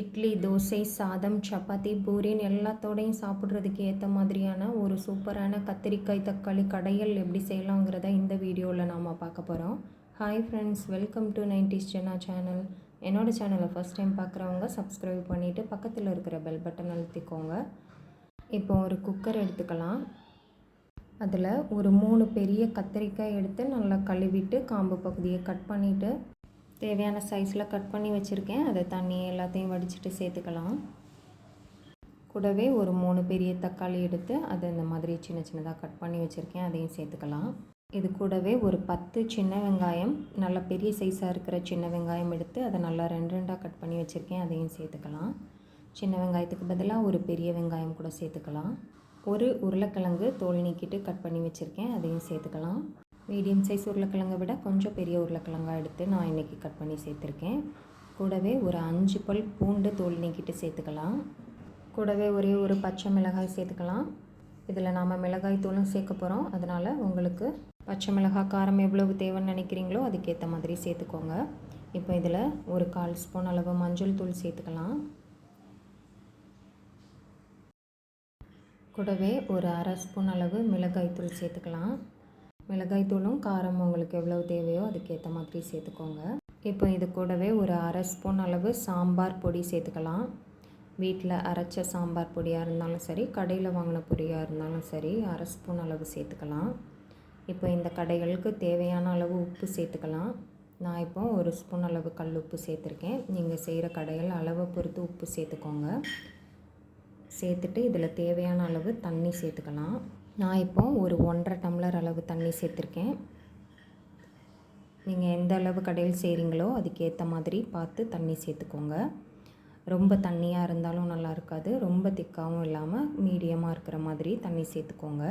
இட்லி, தோசை, சாதம், சப்பாத்தி, பூரின்னு எல்லாத்தோடையும் சாப்பிட்றதுக்கு ஏற்ற மாதிரியான ஒரு சூப்பரான கத்திரிக்காய் தக்காளி கடையல் எப்படி செய்யலாங்கிறத இந்த வீடியோவில் நாம் பார்க்க போகிறோம். Hi friends, welcome to 90s ஜென்னா சேனல். என்னோடய சேனலை ஃபஸ்ட் டைம் பார்க்குறவங்க சப்ஸ்கிரைப் பண்ணிவிட்டு பக்கத்தில் இருக்கிற பெல் பட்டன் அழுத்திக்கோங்க. இப்போ ஒரு குக்கர் எடுத்துக்கலாம். அதில் ஒரு 3 பெரிய கத்திரிக்காய் எடுத்து நல்லா கழுவிட்டு காம்பு பகுதியை கட் பண்ணிவிட்டு தேவையான சைஸில் கட் பண்ணி வச்சுருக்கேன். அதை தண்ணி எல்லாத்தையும் வடிச்சிட்டு சேர்த்துக்கலாம். கூடவே ஒரு 3 பெரிய தக்காளி எடுத்து அதை இந்த மாதிரி சின்ன சின்னதாக கட் பண்ணி வச்சுருக்கேன், அதையும் சேர்த்துக்கலாம். இது கூடவே ஒரு 10 சின்ன வெங்காயம், நல்ல பெரிய சைஸாக இருக்கிற சின்ன வெங்காயம் எடுத்து அதை நல்லா 2 கட் பண்ணி வச்சுருக்கேன், அதையும் சேர்த்துக்கலாம். சின்ன வெங்காயத்துக்கு பதிலாக ஒரு பெரிய வெங்காயம் கூட சேர்த்துக்கலாம். ஒரு உருளைக்கிழங்கு தோல் நீக்கிட்டு கட் பண்ணி வச்சுருக்கேன், அதையும் சேர்த்துக்கலாம். மீடியம் சைஸ் உருளைக்கிழங்கை விட கொஞ்சம் பெரிய உருளைக்கிழங்காக எடுத்து நான் இன்றைக்கி கட் பண்ணி சேர்த்துருக்கேன். கூடவே ஒரு 5 பல் பூண்டு தோல் நீக்கிட்டு சேர்த்துக்கலாம். கூடவே ஒரே ஒரு பச்சை மிளகாய் சேர்த்துக்கலாம். இதில் நாம் மிளகாய் தூளும் சேர்க்க போகிறோம், அதனால் உங்களுக்கு பச்சை மிளகாய் காரம் எவ்வளவு தேவைன்னு நினைக்கிறீங்களோ அதுக்கேற்ற மாதிரி சேர்த்துக்கோங்க. இப்போ இதில் ஒரு 1/4 ஸ்பூன் அளவு மஞ்சள் தூள் சேர்த்துக்கலாம். கூடவே ஒரு 1/2 ஸ்பூன் அளவு மிளகாய் தூள் சேர்த்துக்கலாம். மிளகாய் தூளும் காரம் உங்களுக்கு எவ்வளவு தேவையோ அதுக்கேற்ற மாதிரி சேர்த்துக்கோங்க. இப்போ இது கூடவே ஒரு 1/2 ஸ்பூன் அளவு சாம்பார் பொடி சேர்த்துக்கலாம். வீட்டில் அரைச்ச சாம்பார் பொடியாக இருந்தாலும் சரி, கடையில் வாங்கின பொடியாக இருந்தாலும் சரி, 1/2 ஸ்பூன் அளவு சேர்த்துக்கலாம். இப்போ இந்த கடைகளுக்கு தேவையான அளவு உப்பு சேர்த்துக்கலாம். நான் இப்போ 1 ஸ்பூன் அளவு கல் உப்பு சேர்த்துருக்கேன். நீங்கள் செய்கிற கடையில் அளவை பொறுத்து உப்பு சேர்த்துக்கோங்க. சேர்த்துட்டு இதில் தேவையான அளவு தண்ணி சேர்த்துக்கலாம். நான் இப்போ ஒரு 1.5 டம்ளர் அளவு தண்ணி சேர்த்துருக்கேன். நீங்கள் எந்த அளவு கடையில் செய்கிறீங்களோ அதுக்கேற்ற மாதிரி பார்த்து தண்ணி சேர்த்துக்கோங்க. ரொம்ப தண்ணியாக இருந்தாலும் நல்லா இருக்காது, ரொம்ப திக்காகவும் இல்லாமல் மீடியமாக இருக்கிற மாதிரி தண்ணி சேர்த்துக்கோங்க.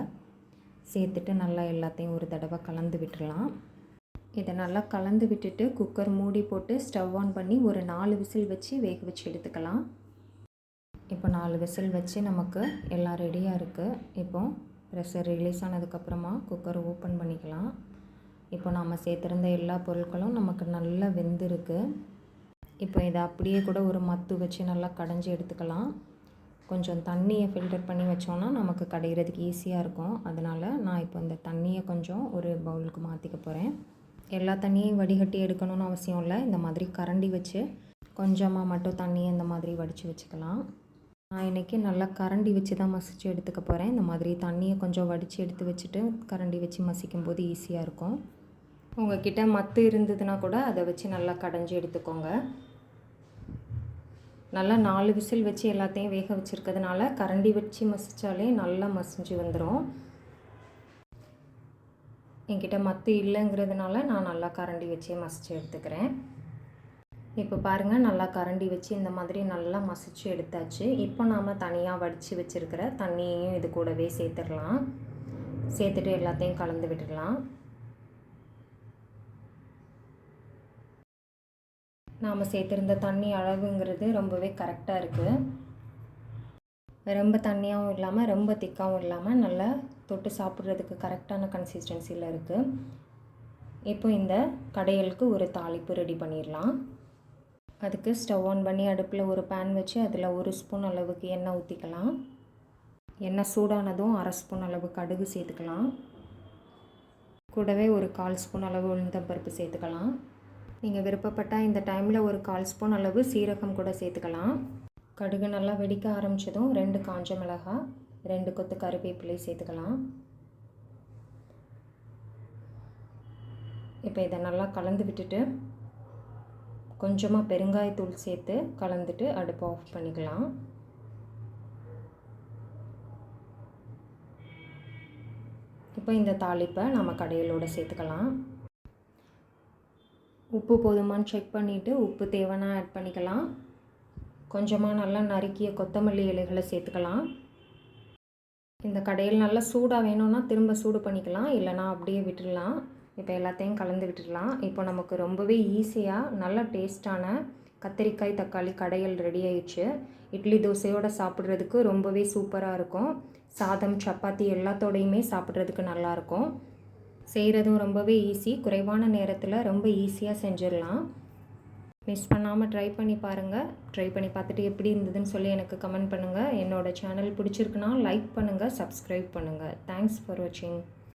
சேர்த்துட்டு நல்லா எல்லாத்தையும் ஒரு தடவை கலந்து விட்டுடலாம். இதை நல்லா கலந்து விட்டுட்டு குக்கர் மூடி போட்டு ஸ்டவ் ஆன் பண்ணி ஒரு 4 விசில் வச்சு வேக வச்சு எடுத்துக்கலாம். இப்போ 4 விசில் வச்சு நமக்கு எல்லாம் ரெடியாக இருக்குது. இப்போ ப்ரெஷர் ரிலீஸ் ஆனதுக்கப்புறமா குக்கர் ஓப்பன் பண்ணிக்கலாம். இப்போ நாம் சேர்த்துருந்த எல்லா பொருட்களும் நமக்கு நல்லா வெந்திருக்கு. இப்போ இதை அப்படியே கூட ஒரு மத்து வச்சு நல்லா கடைஞ்சி எடுத்துக்கலாம். கொஞ்சம் தண்ணியை ஃபில்டர் பண்ணி வச்சோன்னா நமக்கு கடையிறதுக்கு ஈஸியாக இருக்கும். அதனால் நான் இப்போ இந்த தண்ணியை கொஞ்சம் ஒரு பவுலுக்கு மாற்றிக்க போகிறேன். எல்லா தண்ணியும் வடிகட்டி எடுக்கணும்னு அவசியம் இல்லை. இந்த மாதிரி கரண்டி வச்சு கொஞ்சமாக மட்டும் தண்ணியை இந்த மாதிரி வடித்து வச்சுக்கலாம். நான் இன்றைக்கி நல்லா கரண்டி வச்சு தான் மசித்து எடுத்துக்க போகிறேன். இந்த மாதிரி தண்ணியை கொஞ்சம் வடித்து எடுத்து வச்சுட்டு கரண்டி வச்சு மசிக்கும் போது ஈஸியாக இருக்கும். உங்கள்கிட்ட மத்து இருந்ததுன்னா கூட அதை வச்சு நல்லா கடைஞ்சி எடுத்துக்கோங்க. நல்லா 4 விசில் வச்சு எல்லாத்தையும் வேக வச்சுருக்கிறதுனால கரண்டி வச்சு மசித்தாலே நல்லா மசிஞ்சு வந்துடும். என்கிட்ட மத்து இல்லைங்கிறதுனால நான் நல்லா கரண்டி வச்சே மசித்து எடுத்துக்கிறேன். இப்போ பாருங்கள், நல்லா கரண்டி வச்சு இந்த மாதிரி நல்லா மசிச்சு எடுத்தாச்சு. இப்போ நாம் தனியாக வடித்து வச்சுருக்கிற தண்ணியையும் இது கூடவே சேர்த்துடலாம். சேர்த்துட்டு எல்லாத்தையும் கலந்து விட்டுடலாம். நாம் சேர்த்துருந்த தண்ணி அளவுங்கிறது ரொம்பவே கரெக்டாக இருக்குது. ரொம்ப தண்ணியாகவும் இல்லாமல் ரொம்ப திக்காகவும் இல்லாமல் நல்லா தொட்டு சாப்பிட்றதுக்கு கரெக்டான கன்சிஸ்டன்சியில் இருக்குது. இப்போ இந்த கடையலுக்கு ஒரு தாளிப்பு ரெடி பண்ணிடலாம். அதுக்கு ஸ்டவ் ஆன் பண்ணி அடுப்பில் ஒரு பேன் வச்சு அதில் 1 ஸ்பூன் அளவுக்கு எண்ணெய் ஊற்றிக்கலாம். எண்ணெய் சூடானதும் 1/2 ஸ்பூன் அளவு கடுகு சேர்த்துக்கலாம். கூடவே ஒரு 1/4 ஸ்பூன் அளவு உளுந்தம்பருப்பு சேர்த்துக்கலாம். நீங்கள் விருப்பப்பட்டால் இந்த டைமில் ஒரு 1/4 ஸ்பூன் அளவு சீரகம் கூட சேர்த்துக்கலாம். கடுகு நல்லா வெடிக்க ஆரம்பித்ததும் 2 காஞ்ச மிளகாய், 2 கொத்து கருவேப்பிலை சேர்த்துக்கலாம். இப்போ இதை நல்லா கலந்து விட்டுட்டு கொஞ்சமாக பெருங்காயத்தூள் சேர்த்து கலந்துட்டு அடுப்பை ஆஃப் பண்ணிக்கலாம். இப்போ இந்த தாளிப்பை நம்ம கடையிலோடு சேர்த்துக்கலாம். உப்பு போதுமான்னு செக் பண்ணிவிட்டு உப்பு தேவைன்னா ஆட் பண்ணிக்கலாம். கொஞ்சமாக நல்லா நறுக்கிய கொத்தமல்லி இலைகளை சேர்த்துக்கலாம். இந்த கடையில் நல்லா சூடாக வேணும்னா திரும்ப சூடு பண்ணிக்கலாம், இல்லைனா அப்படியே விட்டுடலாம். இப்போ எல்லாத்தையும் கலந்து விட்டுடலாம். இப்போ நமக்கு ரொம்பவே ஈஸியாக நல்ல டேஸ்டான கத்திரிக்காய் தக்காளி கடையல் ரெடி ஆயிடுச்சு. இட்லி தோசையோடு சாப்பிட்றதுக்கு ரொம்பவே சூப்பராக இருக்கும். சாதம் சப்பாத்தி எல்லாத்தோடையுமே சாப்பிட்றதுக்கு நல்லாயிருக்கும். செய்கிறதும் ரொம்பவே ஈஸி, குறைவான நேரத்தில் ரொம்ப ஈஸியாக செஞ்சிடலாம். மிஸ் பண்ணாமல் ட்ரை பண்ணி பாருங்கள். ட்ரை பண்ணி பார்த்துட்டு எப்படி இருந்ததுன்னு சொல்லி எனக்கு கமெண்ட் பண்ணுங்கள். என்னோடய சேனல் பிடிச்சிருக்குன்னா லைக் பண்ணுங்கள், சப்ஸ்கிரைப் பண்ணுங்கள். தேங்க்ஸ் ஃபார் வாட்சிங்.